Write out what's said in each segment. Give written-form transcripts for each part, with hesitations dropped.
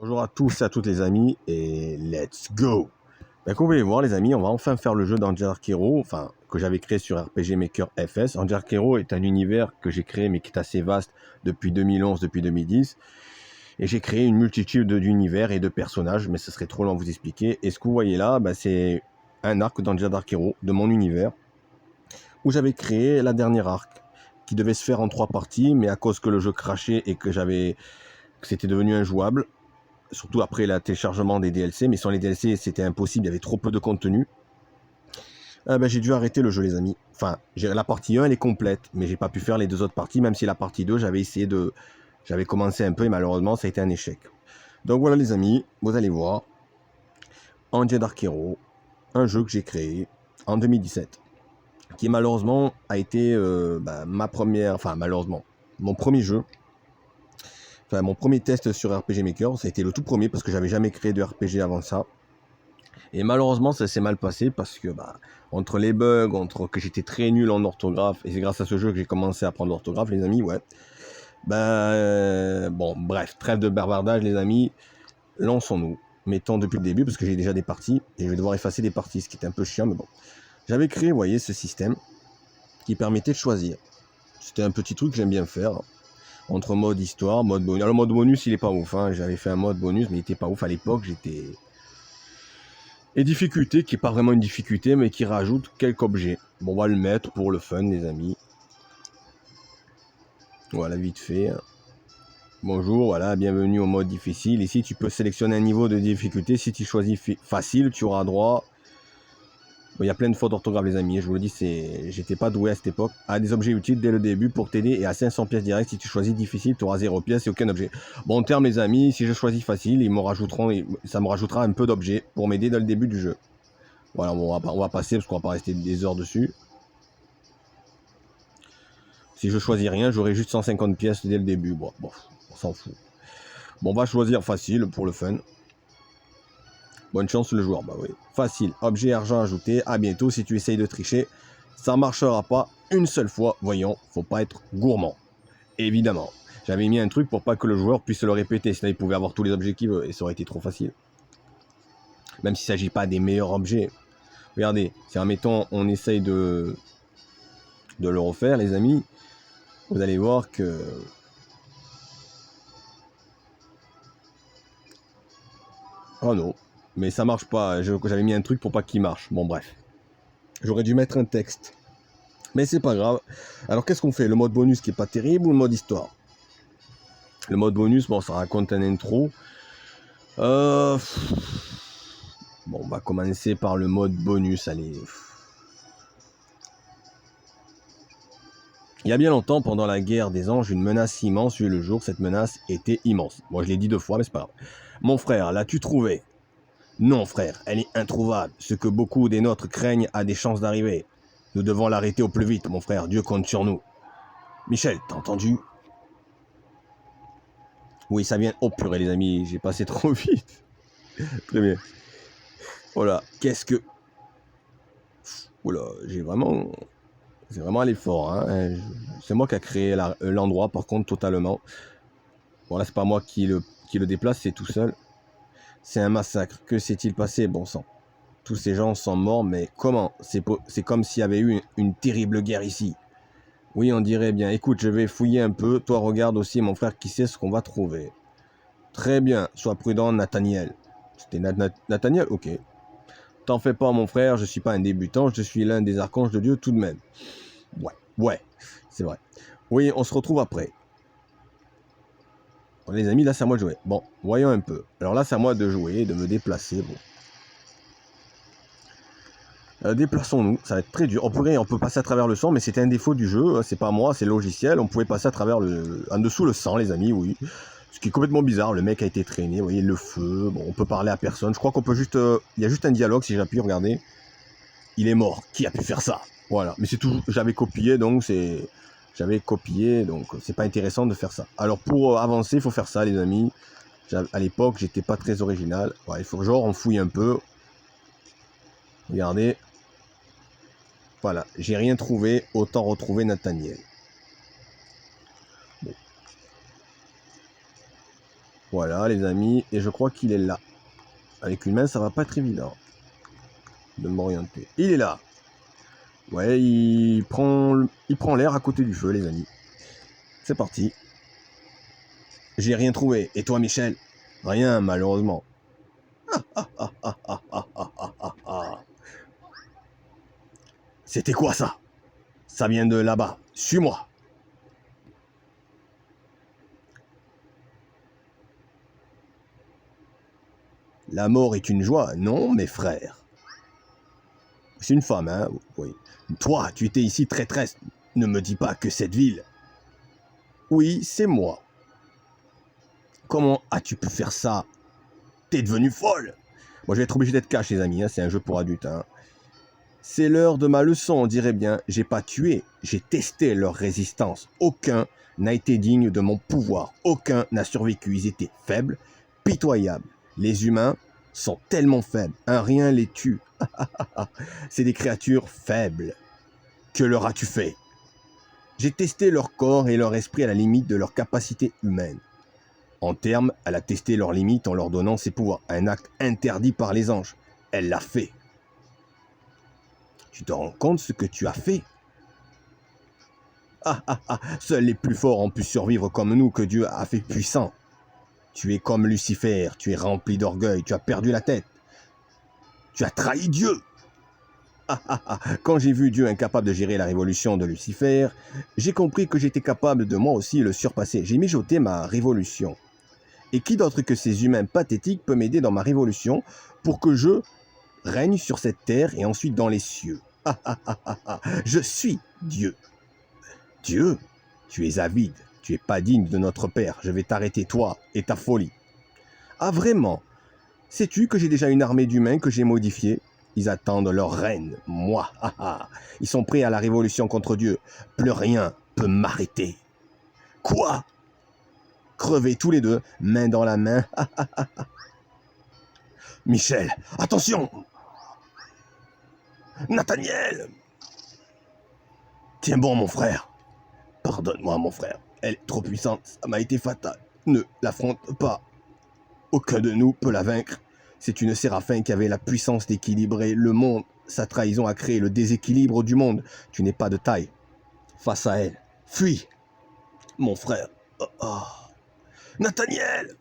Bonjour à tous et à toutes les amis et let's go. Comme vous pouvez voir les amis, on va enfin faire le jeu d'Angel Dark Hero, enfin que j'avais créé sur RPG Maker FS. Angel Dark Hero est un univers que j'ai créé mais qui est assez vaste depuis 2011, depuis 2010. Et j'ai créé une multitude d'univers et de personnages, mais ce serait trop long à vous expliquer. Et ce que vous voyez là, c'est un arc d'Angel Dark Hero, de mon univers, où j'avais créé la dernière arc, qui devait se faire en 3 parties, mais à cause que le jeu crachait et que c'était devenu injouable, surtout après le téléchargement des DLC, mais sans les DLC c'était impossible, il y avait trop peu de contenu. J'ai dû arrêter le jeu les amis. Enfin, la partie 1 elle est complète, mais j'ai pas pu faire les 2 autres parties, même si la partie 2 j'avais commencé un peu et malheureusement ça a été un échec. Donc voilà les amis, vous allez voir, Angel Dark Hero, un jeu que j'ai créé en 2017, qui malheureusement a été mon premier jeu. Enfin, mon premier test sur RPG Maker, ça a été le tout premier parce que j'avais jamais créé de RPG avant ça. Et malheureusement, ça s'est mal passé parce que, entre les bugs, entre que j'étais très nul en orthographe, et c'est grâce à ce jeu que j'ai commencé à apprendre l'orthographe, les amis, ouais. Bon, bref, trêve de bavardage, les amis, lançons-nous. Mettons depuis le début parce que j'ai déjà des parties et je vais devoir effacer des parties, ce qui est un peu chiant, mais bon. J'avais créé, vous voyez, ce système qui permettait de choisir. C'était un petit truc que j'aime bien faire. Entre mode histoire, mode bonus. Alors, le mode bonus, il est pas ouf, hein. J'avais fait un mode bonus, mais il était pas ouf à l'époque, Et difficulté, qui est pas vraiment une difficulté, mais qui rajoute quelques objets. Bon, on va le mettre pour le fun, les amis. Voilà, vite fait. Bonjour, voilà, bienvenue au mode difficile. Ici, tu peux sélectionner un niveau de difficulté. Si tu choisis facile, tu auras droit... Bon, il y a plein de fautes d'orthographe, les amis. Je vous le dis, j'étais pas doué à cette époque. À des objets utiles dès le début pour t'aider et à 500 pièces directes. Si tu choisis difficile, tu auras 0 pièces et aucun objet. Bon terme, les amis, si je choisis facile, ça me rajoutera un peu d'objets pour m'aider dans le début du jeu. Voilà, bon, on va passer parce qu'on va pas rester des heures dessus. Si je choisis rien, j'aurai juste 150 pièces dès le début. Bon, on s'en fout. Bon, on va choisir facile pour le fun. Bonne chance le joueur, bah oui. Facile, objet argent ajouté, à bientôt. Si tu essayes de tricher, ça marchera pas une seule fois. Voyons, faut pas être gourmand. Évidemment. J'avais mis un truc pour pas que le joueur puisse le répéter, sinon il pouvait avoir tous les objets qu'il veut et ça aurait été trop facile. Même s'il ne s'agit pas des meilleurs objets. Regardez, si admettons on essaye de le refaire les amis, vous allez voir que... Oh non, mais ça marche pas, j'avais mis un truc pour pas qu'il marche, bon bref. J'aurais dû mettre un texte. Mais c'est pas grave. Alors qu'est-ce qu'on fait? Le mode bonus qui est pas terrible ou le mode histoire? Le mode bonus, bon ça raconte un intro. Bon, on va commencer par le mode bonus, allez. Il y a bien longtemps, pendant la guerre des anges, une menace immense eut le jour. Cette menace était immense. Moi, je l'ai dit 2 fois, mais c'est pas grave. Mon frère, l'as-tu trouvé? Non, frère, elle est introuvable. Ce que beaucoup des nôtres craignent a des chances d'arriver. Nous devons l'arrêter au plus vite, mon frère. Dieu compte sur nous. Michel, t'as entendu? Oui, ça vient. Oh purée, les amis, j'ai passé trop vite. Très bien. Voilà, qu'est-ce que... Oula, c'est vraiment allé fort. Hein. C'est moi qui a créé l'endroit, par contre, totalement. Bon, là, c'est pas moi qui le déplace, c'est tout seul. C'est un massacre. Que s'est-il passé, bon sang? Tous ces gens sont morts, mais comment? C'est comme s'il y avait eu une terrible guerre ici. Oui, on dirait bien. Écoute, je vais fouiller un peu. Toi, regarde aussi, mon frère, qui sait ce qu'on va trouver. Très bien. Sois prudent, Nathaniel. C'était Nathaniel? Ok. T'en fais pas, mon frère. Je suis pas un débutant. Je suis l'un des archanges de Dieu tout de même. Ouais. C'est vrai. Oui, on se retrouve après. Bon, les amis, là, c'est à moi de jouer. Bon, voyons un peu. Alors là, c'est à moi de jouer, de me déplacer. Bon. Déplaçons-nous, ça va être très dur. On peut passer à travers le sang, mais c'était un défaut du jeu. C'est pas moi, c'est le logiciel. On pouvait passer à travers en dessous le sang, les amis, oui. Ce qui est complètement bizarre. Le mec a été traîné, vous voyez, le feu. Bon, on peut parler à personne. Je crois qu'on peut juste... Il y a juste un dialogue, si j'appuie, regardez. Il est mort. Qui a pu faire ça? Voilà. Mais c'est tout. J'avais copié, donc c'est... J'avais copié, donc c'est pas intéressant de faire ça. Alors pour avancer, il faut faire ça, les amis. À l'époque, j'étais pas très original. Ouais, il faut genre on fouille un peu. Regardez. Voilà, j'ai rien trouvé, autant retrouver Nathaniel. Bon. Voilà, les amis. Et je crois qu'il est là. Avec une main, ça va pas être évident de m'orienter. Il est là. Ouais, il prend l'air à côté du feu, les amis. C'est parti. J'ai rien trouvé. Et toi, Michel? Rien, malheureusement. C'était quoi ça? Ça vient de là-bas. Suis-moi. La mort est une joie, non, mes frères? C'est une femme, hein? Oui. Toi, tu étais ici traîtresse. Ne me dis pas que cette ville... Oui, c'est moi. Comment as-tu pu faire ça? T'es devenue folle. Moi, je vais être obligé d'être cash, les amis. Hein, c'est un jeu pour adultes. Hein. C'est l'heure de ma leçon, on dirait bien. J'ai pas tué, j'ai testé leur résistance. Aucun n'a été digne de mon pouvoir. Aucun n'a survécu. Ils étaient faibles, pitoyables. Les humains sont tellement faibles. Un rien les tue. C'est des créatures faibles. Que leur as-tu fait? J'ai testé leur corps et leur esprit à la limite de leur capacité humaine. En termes, elle a testé leurs limites en leur donnant ses pouvoirs. Un acte interdit par les anges. Elle l'a fait. Tu te rends compte ce que tu as fait? Seuls les plus forts ont pu survivre comme nous que Dieu a fait puissants. Tu es comme Lucifer, tu es rempli d'orgueil, tu as perdu la tête. Tu as trahi Dieu. Quand j'ai vu Dieu incapable de gérer la révolution de Lucifer, j'ai compris que j'étais capable de moi aussi le surpasser. J'ai mijoté ma révolution. Et qui d'autre que ces humains pathétiques peut m'aider dans ma révolution pour que je règne sur cette terre et ensuite dans les cieux? Je suis Dieu. Dieu, tu es avide, tu es pas digne de notre Père, je vais t'arrêter toi et ta folie. Ah vraiment? Sais-tu que j'ai déjà une armée d'humains que j'ai modifiée? Ils attendent leur reine, moi, Ils sont prêts à la révolution contre Dieu, plus rien peut m'arrêter. Quoi? Crevez tous les deux, main dans la main. Michel, attention! Nathaniel! Tiens bon, mon frère. Pardonne-moi, mon frère. Elle est trop puissante, ça m'a été fatal. Ne l'affronte pas. Aucun de nous peut la vaincre. C'est une séraphin qui avait la puissance d'équilibrer le monde. Sa trahison a créé le déséquilibre du monde. Tu n'es pas de taille face à elle. Fuis, mon frère. Nathaniel!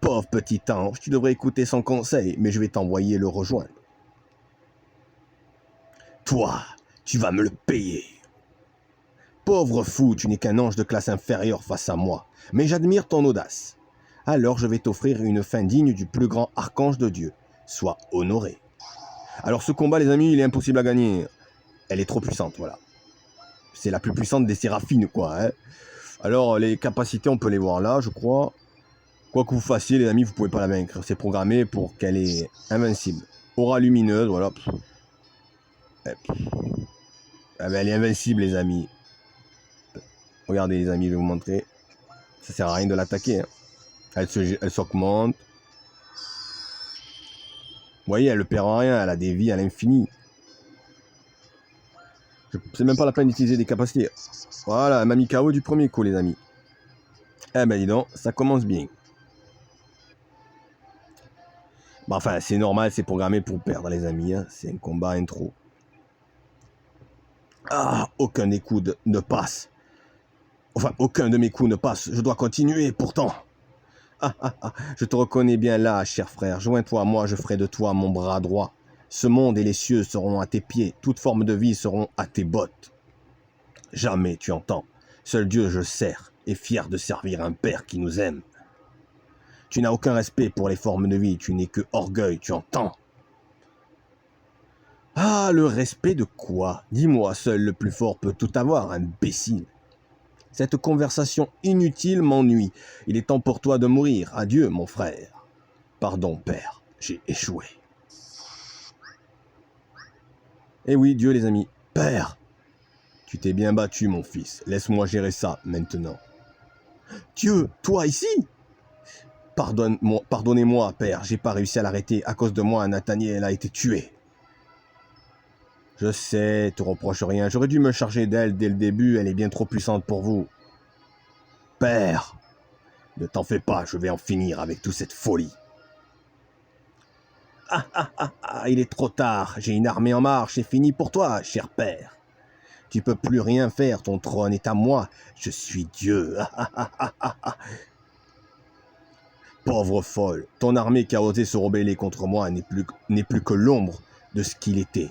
Pauvre petit ange, tu devrais écouter son conseil, mais je vais t'envoyer le rejoindre. Toi, tu vas me le payer. Pauvre fou, tu n'es qu'un ange de classe inférieure face à moi, mais j'admire ton audace. Alors je vais t'offrir une fin digne du plus grand archange de Dieu. Sois honoré. Alors ce combat, les amis, il est impossible à gagner. Elle est trop puissante, voilà. C'est la plus puissante des séraphines, quoi. Hein. Alors les capacités, on peut les voir là, je crois. Quoi que vous fassiez, les amis, vous pouvez pas la vaincre. C'est programmé pour qu'elle est invincible. Aura lumineuse, voilà. Elle est invincible, les amis. Regardez, les amis, je vais vous montrer. Ça sert à rien de l'attaquer. Hein. Elle s'augmente. Vous voyez, elle ne perd rien. Elle a des vies à l'infini. C'est même pas la peine d'utiliser des capacités. Voilà, elle m'a mis KO du premier coup, les amis. Eh ben, dis donc, ça commence bien. Bon, enfin, c'est normal, c'est programmé pour perdre, les amis. Hein. C'est un combat intro. Aucun des coups ne passe. Enfin, aucun de mes coups ne passe. Je dois continuer, pourtant. Je te reconnais bien là, cher frère. Joins-toi à moi, je ferai de toi mon bras droit. Ce monde et les cieux seront à tes pieds. Toute forme de vie seront à tes bottes. Jamais, tu entends. Seul Dieu je sers, et fier de servir un Père qui nous aime. Tu n'as aucun respect pour les formes de vie. Tu n'es que orgueil, tu entends. Le respect de quoi? Dis-moi, seul le plus fort peut tout avoir, imbécile. Cette conversation inutile m'ennuie. Il est temps pour toi de mourir. Adieu, mon frère. Pardon, père, j'ai échoué. Eh oui, Dieu, les amis. Père, tu t'es bien battu, mon fils. Laisse-moi gérer ça, maintenant. Dieu, toi ici? Pardonnez-moi, père, j'ai pas réussi à l'arrêter. À cause de moi, Nathaniel a été tué. Je sais, te reproche rien. J'aurais dû me charger d'elle dès le début. Elle est bien trop puissante pour vous. Père, Ne t'en fais pas, je vais en finir avec toute cette folie. Il est trop tard, j'ai une armée en marche, c'est fini pour toi, cher père. Tu peux plus rien faire, ton trône est à moi, je suis Dieu. Pauvre folle, ton armée qui a osé se rebeller contre moi n'est plus que l'ombre de ce qu'il était.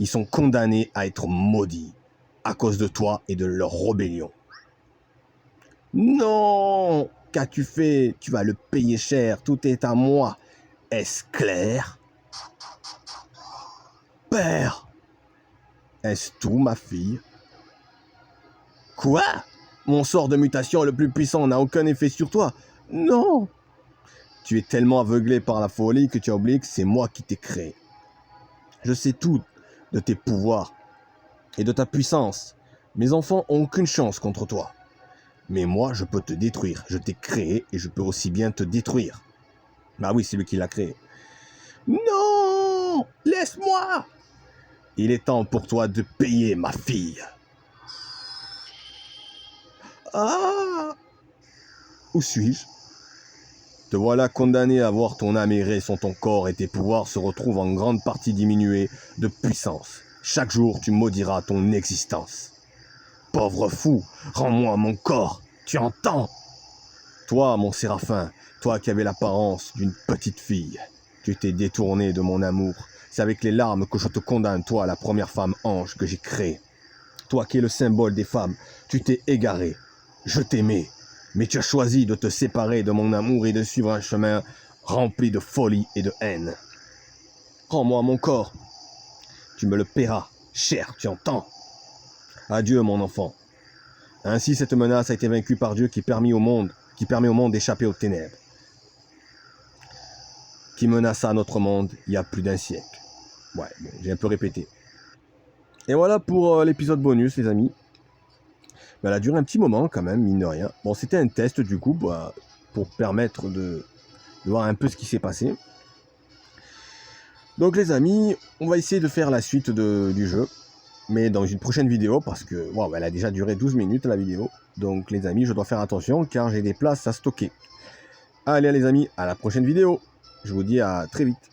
Ils sont condamnés à être maudits à cause de toi et de leur rébellion. Non! Qu'as-tu fait? Tu vas le payer cher, tout est à moi. Est-ce clair? Père! Est-ce tout, ma fille? Quoi? Mon sort de mutation le plus puissant n'a aucun effet sur toi? Non! Tu es tellement aveuglé par la folie que tu as oublié que c'est moi qui t'ai créé. Je sais tout de tes pouvoirs et de ta puissance. Mes enfants ont aucune chance contre toi. Mais moi, je peux te détruire. Je t'ai créé et je peux aussi bien te détruire. Bah oui, c'est lui qui l'a créé. Non! Laisse-moi! Il est temps pour toi de payer, ma fille. Ah! Où suis-je? Te voilà condamné à voir ton âme errer sur ton corps et tes pouvoirs se retrouvent en grande partie diminués de puissance. Chaque jour, tu maudiras ton existence. Pauvre fou, rends-moi mon corps, tu entends? Toi, mon séraphin, toi qui avais l'apparence d'une petite fille, tu t'es détourné de mon amour. C'est avec les larmes que je te condamne, toi, la première femme ange que j'ai créée. Toi qui es le symbole des femmes, tu t'es égaré. Je t'aimais, mais tu as choisi de te séparer de mon amour et de suivre un chemin rempli de folie et de haine. Rends-moi mon corps. Tu me le paieras, cher, tu entends? Adieu, mon enfant. Ainsi, cette menace a été vaincue par Dieu qui permet au monde d'échapper aux ténèbres, qui menaça notre monde il y a plus d'un siècle. Ouais, bon, j'ai un peu répété. Et voilà pour l'épisode bonus, les amis. Elle a duré un petit moment quand même, mine de rien. Bon, c'était un test du coup, pour permettre de voir un peu ce qui s'est passé. Donc les amis, on va essayer de faire la suite du jeu, mais dans une prochaine vidéo, parce que wow, elle a déjà duré 12 minutes la vidéo. Donc les amis, je dois faire attention car j'ai des places à stocker. Allez les amis, à la prochaine vidéo. Je vous dis à très vite.